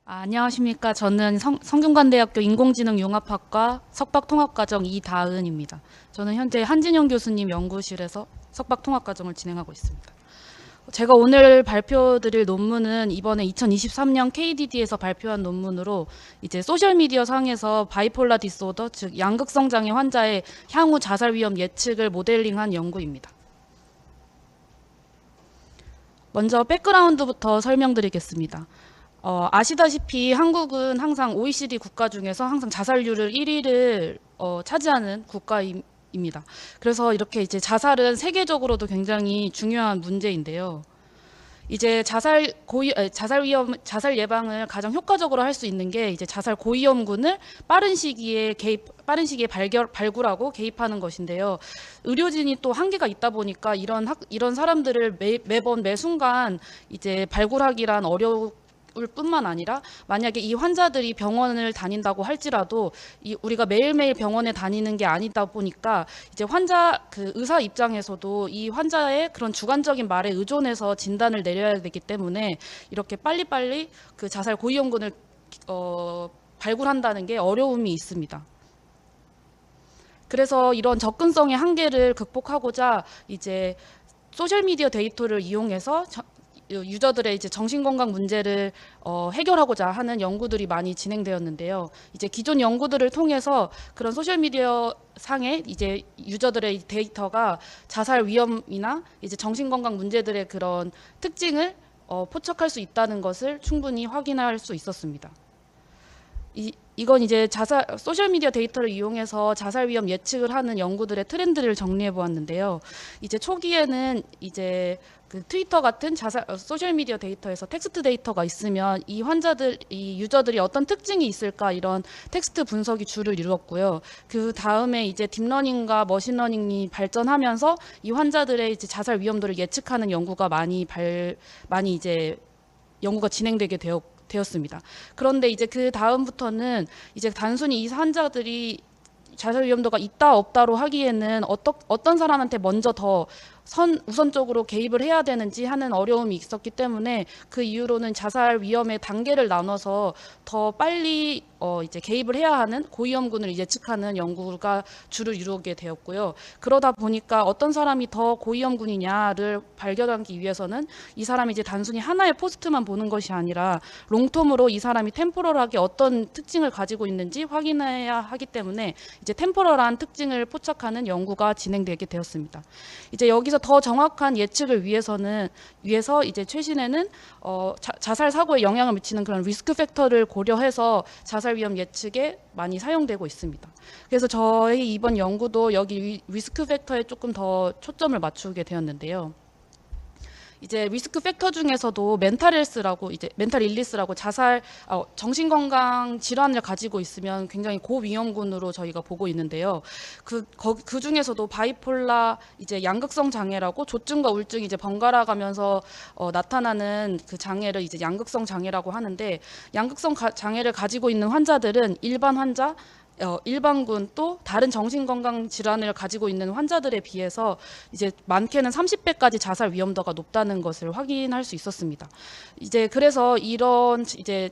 안녕하십니까. 저는 성균관대학교 인공지능융합학과 석박통합과정 이다은입니다. 저는 현재 한진영 교수님 연구실에서 석박통합과정을 진행하고 있습니다. 제가 오늘 발표드릴 논문은 이번에 2023년 KDD에서 발표한 논문으로 이제 소셜미디어 상에서 바이폴라 디스오더, 즉 양극성 장애 환자의 향후 자살 위험 예측을 모델링한 연구입니다. 먼저 백그라운드부터 설명드리겠습니다. 아시다시피 한국은 항상 OECD 국가 중에서 항상 자살률을 1위를 차지하는 국가입니다. 그래서 이렇게 이제 자살은 세계적으로도 굉장히 중요한 문제인데요. 이제 자살 예방을 가장 효과적으로 할 수 있는 게 이제 자살 고위험군을 빠른 시기에 발굴하고 개입하는 것인데요. 의료진이 또 한계가 있다 보니까 이런 사람들을 매번 매 순간 이제 발굴하기란 어려울 뿐만 아니라 만약에 이 환자들이 병원을 다닌다고 할지라도 우리가 매일매일 병원에 다니는 게 아니다 보니까 이제 의사 입장에서도 이 환자의 그런 주관적인 말에 의존해서 진단을 내려야 되기 때문에 이렇게 빨리빨리 그 자살 고위험군을 발굴한다는 게 어려움이 있습니다. 그래서 이런 접근성의 한계를 극복하고자 이제 소셜미디어 데이터를 이용해서 유저들의 이제 정신건강 문제를 해결하고자 하는 연구들이 많이 진행되었는데요. 이제 기존 연구들을 통해서 그런 소셜미디어 상에 이제 유저들의 데이터가 자살 위험이나 이제 정신건강 문제들의 그런 특징을 포착할 수 있다는 것을 충분히 확인할 수 있었습니다. 이건 이제 소셜미디어 데이터를 이용해서 자살 위험 예측을 하는 연구들의 트렌드를 정리해 보았는데요. 이제 초기에는 이제 그 트위터 같은 소셜미디어 데이터에서 텍스트 데이터가 있으면 이 유저들이 어떤 특징이 있을까 이런 텍스트 분석이 주를 이루었고요. 그 다음에 이제 딥러닝과 머신러닝이 발전하면서 이 환자들의 이제 자살 위험도를 예측하는 연구가 많이 이제 연구가 진행되게 되었습니다. 그런데 이제 그 다음부터는 이제 단순히 이 환자들이 자살 위험도가 있다 없다로 하기에는 어떤 사람한테 먼저 더 우선적으로 개입을 해야 되는지 하는 어려움이 있었기 때문에 그 이후로는 자살 위험의 단계를 나눠서 더 빨리 이제 개입을 해야 하는 고위험군을 예측하는 연구가 주를 이루게 되었고요. 그러다 보니까 어떤 사람이 더 고위험군이냐를 발견하기 위해서는 이 사람이 이제 단순히 하나의 포스트만 보는 것이 아니라 롱텀으로 이 사람이 템포럴하게 어떤 특징을 가지고 있는지 확인해야 하기 때문에 이제 템포럴한 특징을 포착하는 연구가 진행되게 되었습니다. 이제 여기서 더 정확한 예측을 위해서 이제 최신에는 자살 사고에 영향을 미치는 그런 리스크 팩터를 고려해서 자살 위험 예측에 많이 사용되고 있습니다. 그래서 저희 이번 연구도 여기 리스크 팩터에 조금 더 초점을 맞추게 되었는데요. 이제 리스크 팩터 중에서도 멘탈 일리스라고 정신건강 질환을 가지고 있으면 굉장히 고위험군으로 저희가 보고 있는데요. 그 중에서도 바이폴라 이제 양극성 장애라고 조증과 우울증이 이제 번갈아 가면서 나타나는 그 장애를 이제 양극성 장애라고 하는데, 양극성 장애를 가지고 있는 환자들은 일반군 또 다른 정신건강 질환을 가지고 있는 환자들에 비해서 이제 많게는 30배까지 자살 위험도가 높다는 것을 확인할 수 있었습니다. 이제 그래서 이런 이제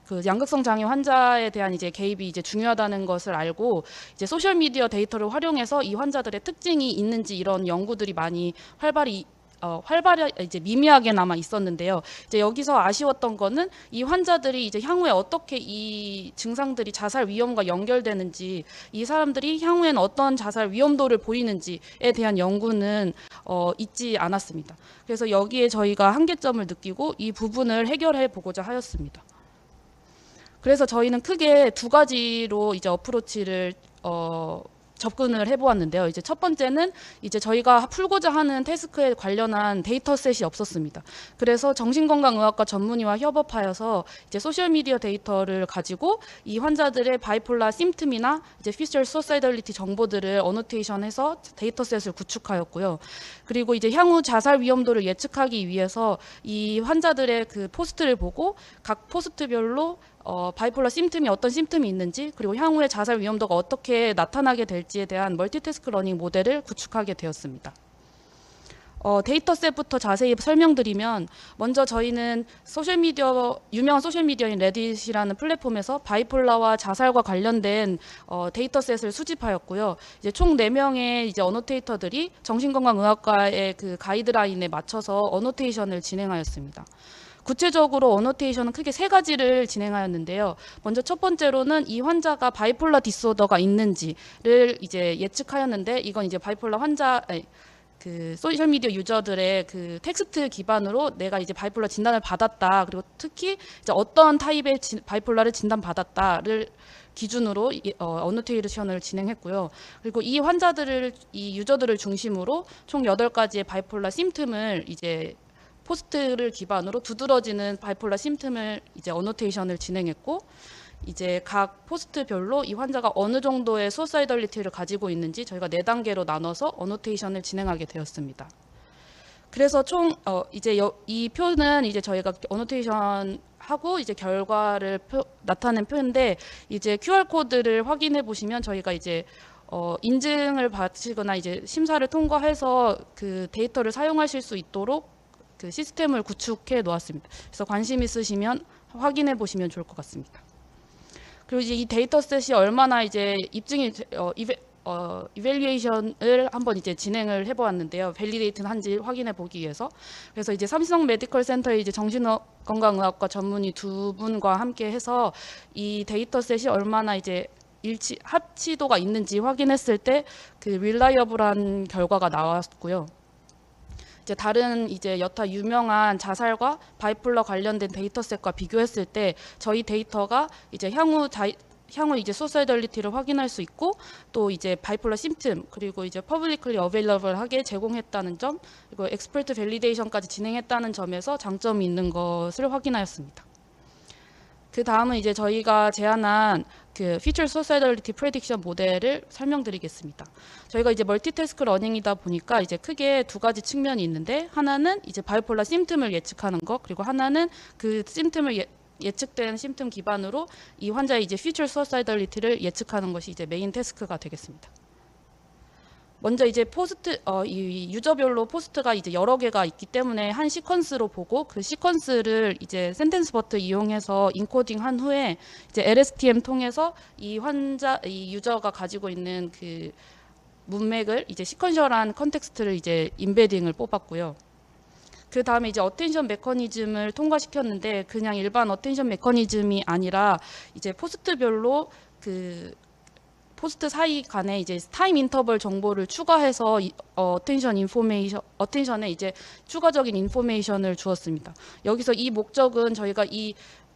그 양극성 장애 환자에 대한 이제 개입이 이제 중요하다는 것을 알고 이제 소셜 미디어 데이터를 활용해서 이 환자들의 특징이 있는지 이런 연구들이 많이 활발히 이제 미미하게나마 있었는데요. 이제 여기서 아쉬웠던 거는 이 환자들이 이제 향후에 어떻게 이 증상들이 자살 위험과 연결되는지, 이 사람들이 향후에는 어떤 자살 위험도를 보이는지에 대한 연구는 있지 않았습니다. 그래서 여기에 저희가 한계점을 느끼고 이 부분을 해결해 보고자 하였습니다. 그래서 저희는 크게 두 가지로 이제 어프로치를 접근을 해보았는데요. 이제 첫 번째는 이제 저희가 풀고자 하는 태스크에 관련한 데이터셋이 없었습니다. 그래서 정신건강의학과 전문의와 협업하여서 이제 소셜미디어 데이터를 가지고 이 환자들의 바이폴라 심틈이나 이제 피셜 소사이덜리티 정보들을 어노테이션해서 데이터셋을 구축하였고요. 그리고 이제 향후 자살 위험도를 예측하기 위해서 이 환자들의 그 포스트를 보고 각 포스트별로 바이폴라 심틈이 어떤 심틈이 있는지, 그리고 향후에 자살 위험도가 어떻게 나타나게 될지에 대한 멀티태스크 러닝 모델을 구축하게 되었습니다. 데이터셋부터 자세히 설명드리면 먼저 저희는 유명한 소셜미디어인 레딧이라는 플랫폼에서 바이폴라와 자살과 관련된 데이터셋을 수집하였고요. 이제 총 4명의 이제 어노테이터들이 정신건강의학과의 그 가이드라인에 맞춰서 어노테이션을 진행하였습니다. 구체적으로 어노테이션은 크게 3가지를 진행하였는데요. 먼저 첫 번째로는 이 환자가 바이폴라 디스오더가 있는지를 이제 예측하였는데, 이건 이제 바이폴라 그 소셜미디어 유저들의 그 텍스트 기반으로 내가 이제 바이폴라 진단을 받았다, 그리고 특히 이제 어떤 타입의 바이폴라를 진단받았다를 기준으로 어노테이션을 진행했고요. 그리고 이 유저들을 중심으로 총 8가지의 바이폴라 심틈을 이제 포스트를 기반으로 두드러지는 바이폴라 심틈을 이제 어노테이션을 진행했고, 이제 각 포스트별로 이 환자가 어느 정도의 수사이덜리티를 가지고 있는지 저희가 4단계로 나눠서 어노테이션을 진행하게 되었습니다. 그래서 총 이제 이 표는 이제 저희가 어노테이션 하고 이제 결과를 나타낸 표인데, 이제 QR 코드를 확인해 보시면 저희가 이제 인증을 받으시거나 이제 심사를 통과해서 그 데이터를 사용하실 수 있도록 그 시스템을 구축해 놓았습니다. 그래서 관심 있으시면 확인해 보시면 좋을 것 같습니다. 그리고 이제 이 데이터셋이 얼마나 이제 이밸리에이션을 한번 이제 진행을 해보았는데요. 밸리데이트는 한지 확인해 보기 위해서. 그래서 이제 삼성 메디컬 센터의 이제 정신건강의학과 전문의 2분과 함께 해서 이 데이터셋이 얼마나 이제 합치도가 있는지 확인했을 때 그 릴라이어블한 결과가 나왔고요. 이제 다른 이제 여타 유명한 자살과 바이폴라 관련된 데이터셋과 비교했을 때 저희 데이터가 이제 향후 이제 소사이덜리티를 확인할 수 있고, 또 이제 바이폴라 심튼, 그리고 이제 퍼블리클리 어베일러블하게 제공했다는 점, 그리고 엑스퍼트 밸리데이션까지 진행했다는 점에서 장점이 있는 것을 확인하였습니다. 그 다음은 이제 저희가 제안한 그 Future Suicidality Prediction 모델을 설명드리겠습니다. 저희가 이제 멀티태스크 러닝이다 보니까 이제 크게 2가지 측면이 있는데, 하나는 이제 바이폴라 심틈을 예측하는 것, 그리고 하나는 그 심틈을 예측된 심틈 기반으로 이 환자의 이제 Future Suicidality를 예측하는 것이 이제 메인 태스크가 되겠습니다. 먼저 이제 이 유저별로 포스트가 이제 여러 개가 있기 때문에 한 시퀀스로 보고, 그 시퀀스를 이제 센텐스 버트 이용해서 인코딩한 후에 이제 LSTM 통해서 이 유저가 가지고 있는 그 문맥을 이제 시퀀셜한 컨텍스트를 이제 임베딩을 뽑았고요. 그 다음에 이제 어텐션 메커니즘을 통과시켰는데, 그냥 일반 어텐션 메커니즘이 아니라 이제 포스트별로 그 포스트 사이 간에 이제 타임 인터벌 정보를 추가해서 어텐션에 이제 추가적인 인포메이션을 주었습니다. 여기서 이 목적은 저희가 이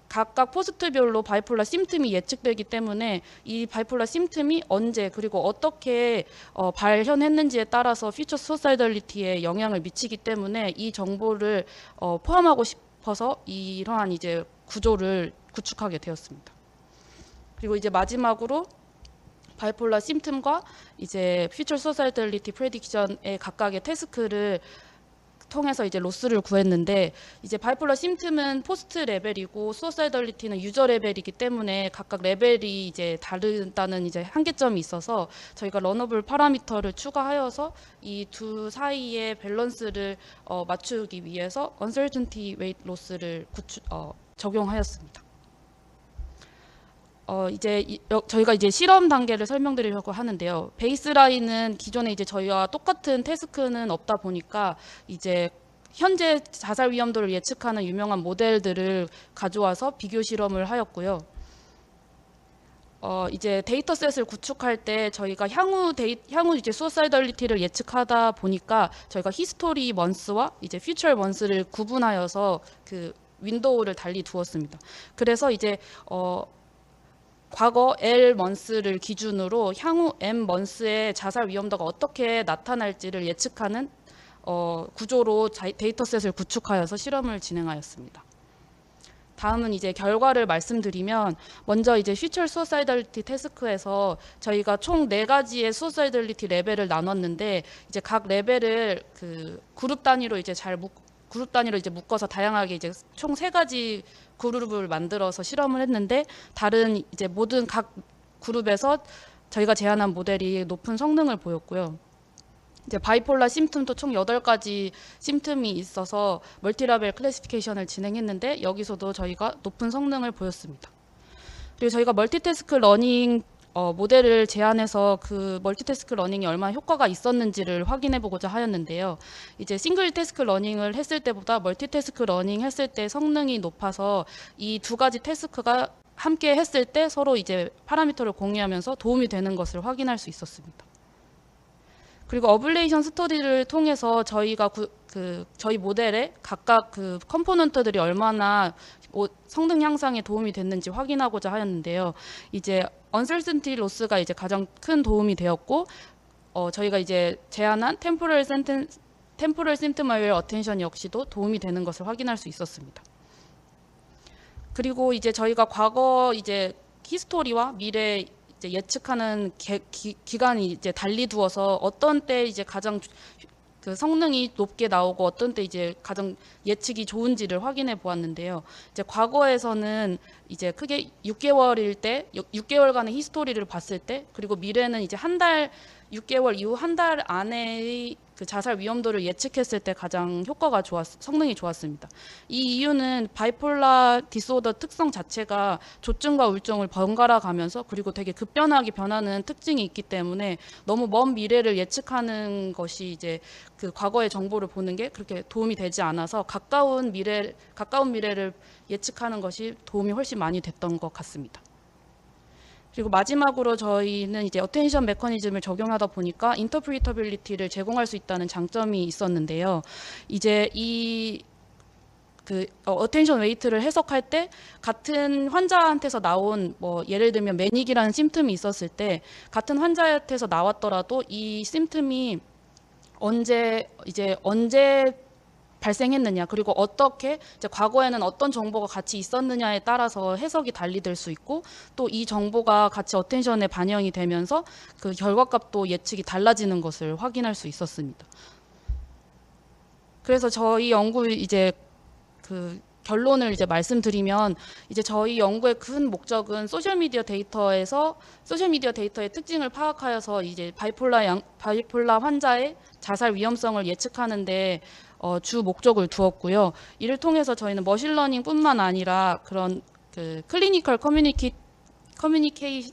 각각 포스트별로 바이폴라 심틈이 예측되기 때문에 이 바이폴라 심틈이 언제 그리고 어떻게 발현했는지에 따라서 퓨처 소사이덜리티에 영향을 미치기 때문에 이 정보를 포함하고 싶어서 이러한 이제 구조를 구축하게 되었습니다. 그리고 이제 마지막으로 바이폴라 심틈과 이제 퓨처 소사이덜리티 프레딕션의 각각의 태스크를 통해서 이제 로스를 구했는데, 이제 바이폴라 심틈은 포스트 레벨이고 소사이덜리티는 유저 레벨이기 때문에 각각 레벨이 이제 다르다는 이제 한계점이 있어서 저희가 러너블 파라미터를 추가하여서 이 두 사이의 밸런스를 맞추기 위해서 uncertainty weight loss를 적용하였습니다. 저희가 이제 실험 단계를 설명드리려고 하는데요. 베이스라인은 기존에 이제 저희와 똑같은 태스크는 없다 보니까 이제 현재 자살 위험도를 예측하는 유명한 모델들을 가져와서 비교 실험을 하였고요. 이제 데이터셋을 구축할 때 저희가 향후 이제 수사이덜리티를 예측하다 보니까 저희가 히스토리 먼스와 이제 퓨처 먼스를 구분하여서 그 윈도우를 달리 두었습니다. 그래서 이제 과거 L 먼스를 기준으로 향후 M 먼스의 자살 위험도가 어떻게 나타날지를 예측하는 구조로 데이터셋을 구축하여서 실험을 진행하였습니다. 다음은 이제 결과를 말씀드리면, 먼저 이제 퓨처 수사이덜리티 태스크에서 저희가 총 4가지의 수사이덜리티 레벨을 나눴는데, 이제 각 레벨을 그 그룹 단위로 이제 묶어서 다양하게 이제 총 3가지 그룹을 만들어서 실험을 했는데, 다른 이제 모든 각 그룹에서 저희가 제안한 모델이 높은 성능을 보였고요. 이제 바이폴라 심텀도 총 8가지 심텀이 있어서 멀티라벨 클래시피케이션을 진행했는데 여기서도 저희가 높은 성능을 보였습니다. 그리고 저희가 멀티태스크 러닝 모델을 제안해서 그 멀티태스크 러닝이 얼마나 효과가 있었는지를 확인해 보고자 하였는데요. 이제 싱글 태스크 러닝을 했을 때보다 멀티태스크 러닝 했을 때 성능이 높아서 이 두 가지 태스크가 함께 했을 때 서로 이제 파라미터를 공유하면서 도움이 되는 것을 확인할 수 있었습니다. 그리고 어블레이션 스터디를 통해서 저희가 저희 모델에 각각 그 컴포넌트들이 얼마나 성능 향상에 도움이 됐는지 확인하고자 하였는데요. 이제 uncertainty loss가 이제 가장 큰 도움이 되었고, 저희가 이제 제안한 temporal symptom aware attention 역시도 도움이 되는 것을 확인할 수 있었습니다. 그리고 이제 저희가 과거 이제 히스토리와 미래 이제 예측하는 기간이 이제 달리 두어서 어떤 때 이제 가장 그 성능이 높게 나오고 어떤 때 이제 가장 예측이 좋은지를 확인해 보았는데요. 이제 과거에서는 이제 크게 6개월일 때 6개월간의 히스토리를 봤을 때, 그리고 미래는 이제 6개월 이후 한 달 안에의 그 자살 위험도를 예측했을 때 가장 성능이 좋았습니다. 이 이유는 바이폴라 디스오더 특성 자체가 조증과 우울증을 번갈아 가면서 그리고 되게 급변하게 변하는 특징이 있기 때문에 너무 먼 미래를 예측하는 것이 이제 그 과거의 정보를 보는 게 그렇게 도움이 되지 않아서 가까운 미래를 예측하는 것이 도움이 훨씬 많이 됐던 것 같습니다. 그리고 마지막으로 저희는 이제 어텐션 메커니즘을 적용하다 보니까 인터프리터빌리티를 제공할 수 있다는 장점이 있었는데요. 이제 어텐션 웨이트를 해석할 때 같은 환자한테서 나온 예를 들면 매닉이라는 심틈이 있었을 때 같은 환자한테서 나왔더라도 이 심틈이 언제 발생했느냐, 그리고 어떻게 이제 과거에는 어떤 정보가 같이 있었느냐에 따라서 해석이 달리될 수 있고, 또 이 정보가 같이 어텐션에 반영이 되면서 그 결과값도 예측이 달라지는 것을 확인할 수 있었습니다. 그래서 저희 연구 이제 그 결론을 이제 말씀드리면, 이제 저희 연구의 큰 목적은 소셜미디어 데이터의 특징을 파악하여서 이제 바이폴라 환자의 자살 위험성을 예측하는데 주 목적을 두었고요. 이를 통해서 저희는 머신러닝뿐만 아니라 그런 그 클리니컬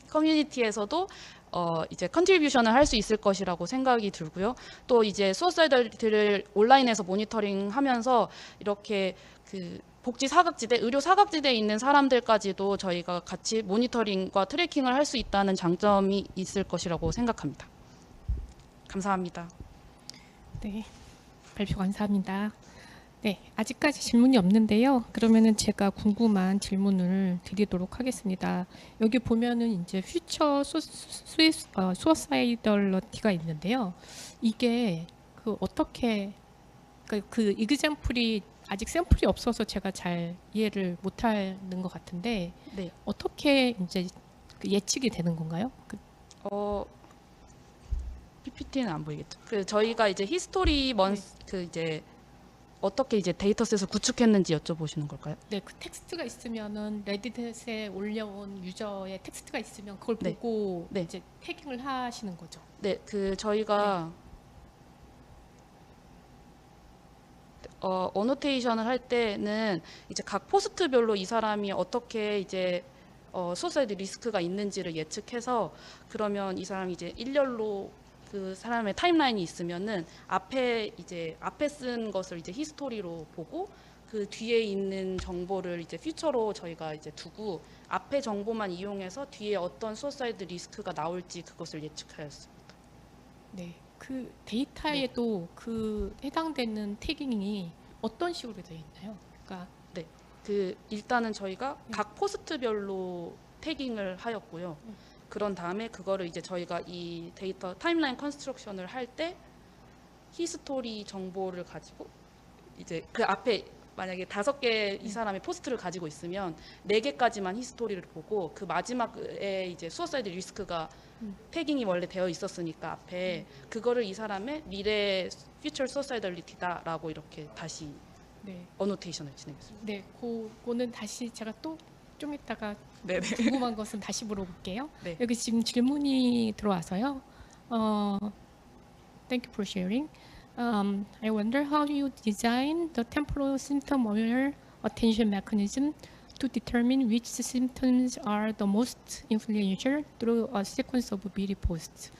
커뮤니티에서도 이제 컨트리뷰션을 할 수 있을 것이라고 생각이 들고요. 또 이제 수어사이덜리티를 온라인에서 모니터링하면서 이렇게 그 복지 사각지대, 의료 사각지대에 있는 사람들까지도 저희가 같이 모니터링과 트래킹을 할 수 있다는 장점이 있을 것이라고 생각합니다. 감사합니다. 네, 발표 감사합니다. 네, 아직까지 질문이 없는데요. 그러면은 제가 궁금한 질문을 드리도록 하겠습니다. 여기 보면은 이제 퓨처 수어사이덜러티가 있는데요. 이게 그 어떻게 그 이그젬플이 아직 샘플이 없어서 제가 잘 이해를 못하는 것 같은데, 네. 어떻게 이제 그 예측이 되는 건가요? PPT는 안 보이겠죠. 그 저희가 이제 히스토리 그 이제 어떻게 이제 데이터셋을 구축했는지 여쭤보시는 걸까요? 네, 그 텍스트가 있으면은 레딧에 올려온 유저의 텍스트가 있으면 그걸 네. 보고 네. 이제 태깅을 하시는 거죠. 네, 그 저희가 어노테이션을 할 때는 이제 각 포스트별로 이 사람이 어떻게 이제 수사이드 리스크가 있는지를 예측해서, 그러면 이 사람이 이제 일렬로 그 사람의 타임라인이 있으면은 앞에 쓴 것을 이제 히스토리로 보고 그 뒤에 있는 정보를 이제 퓨처로 저희가 이제 두고 앞에 정보만 이용해서 뒤에 어떤 수사이드 리스크가 나올지 그것을 예측하였습니다. 네, 그 데이터에도 그 해당되는 태깅이 어떤 식으로 되어 있나요? 그러니까 네, 그 일단은 저희가 각 포스트별로 태깅을 하였고요. 그런 다음에 그거를 이제 저희가 이 데이터 타임라인 컨스트럭션을 할 때 히스토리 정보를 가지고 이제 그 앞에 만약에 5개 이 사람의 포스트를 가지고 있으면 4개까지만 히스토리를 보고 그 마지막에 이제 수어사이드 리스크가 태깅이 원래 되어 있었으니까 앞에 그거를 이 사람의 미래 퓨처 수어사이덜리티다라고 이렇게 다시 네, 어노테이션을 진행했습니다. 네, 그거는 다시 제가 또 좀 이따가 네네. 궁금한 것은 다시 물어볼게요. 네. 여기 지금 질문이 들어와서요. Thank you for sharing. I wonder how you design the temporal symptom-aware attention mechanism to determine which symptoms are the most influential through a sequence of 미리 posts.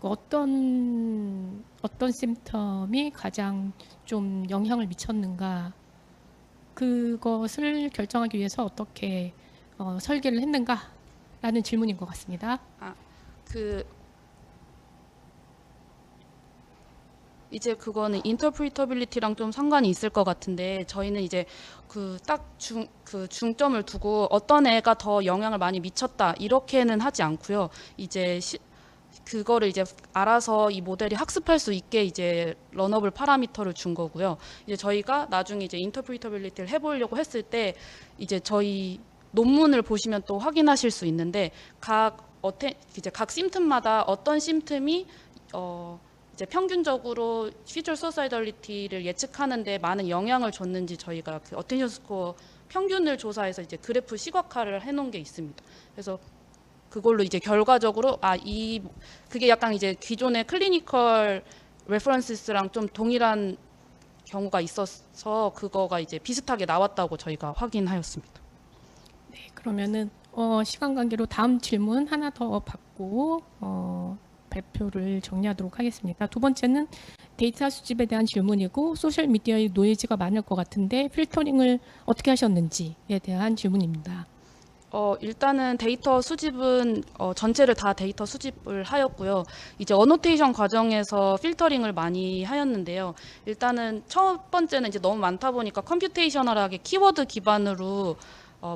어떤 심텀이 가장 좀 영향을 미쳤는가, 그것을 결정하기 위해서 어떻게 설계를 했는가라는 질문인 것 같습니다. 그 이제 그거는 인터프리터빌리티랑 좀 상관이 있을 것 같은데, 저희는 이제 그 중점을 두고 어떤 애가 더 영향을 많이 미쳤다 이렇게는 하지 않고요. 이제 그거를 이제 알아서 이 모델이 학습할 수 있게 이제 러너블 파라미터를 준 거고요. 이제 저희가 나중에 이제 인터프리터빌리티를 해보려고 했을 때 이제 저희 논문을 보시면 또 확인하실 수 있는데, 각 심틈마다 어떤 심틈이 이제 평균적으로 퓨처 소사이덜리티를 예측하는데 많은 영향을 줬는지 저희가 그 어텐션 스코어 평균을 조사해서 이제 그래프 시각화를 해놓은 게 있습니다. 그래서 그걸로 이제 결과적으로 그게 약간 이제 기존의 클리니컬 레퍼런스랑 좀 동일한 경우가 있어서 그거가 이제 비슷하게 나왔다고 저희가 확인하였습니다. 네, 그러면은 시간 관계로 다음 질문 하나 더 받고 발표를 정리하도록 하겠습니다. 두 번째는 데이터 수집에 대한 질문이고, 소셜 미디어의 노이즈가 많을 것 같은데 필터링을 어떻게 하셨는지에 대한 질문입니다. 일단은 데이터 수집은 전체를 다 데이터 수집을 하였고요. 이제 어노테이션 과정에서 필터링을 많이 하였는데요. 일단은 첫 번째는 이제 너무 많다 보니까 컴퓨테이셔널하게 키워드 기반으로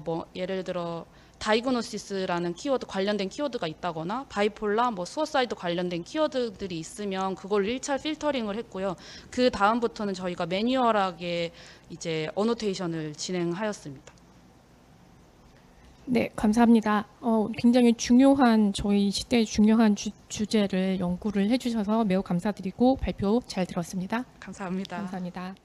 뭐 예를 들어 다이그노시스라는 키워드 관련된 키워드가 있다거나 바이폴라, 뭐 수어사이드 관련된 키워드들이 있으면 그걸 1차 필터링을 했고요. 그 다음부터는 저희가 매뉴얼하게 이제 어노테이션을 진행하였습니다. 네, 감사합니다. 굉장히 중요한, 저희 시대의 중요한 주제를 연구를 해주셔서 매우 감사드리고 발표 잘 들었습니다. 감사합니다. 감사합니다.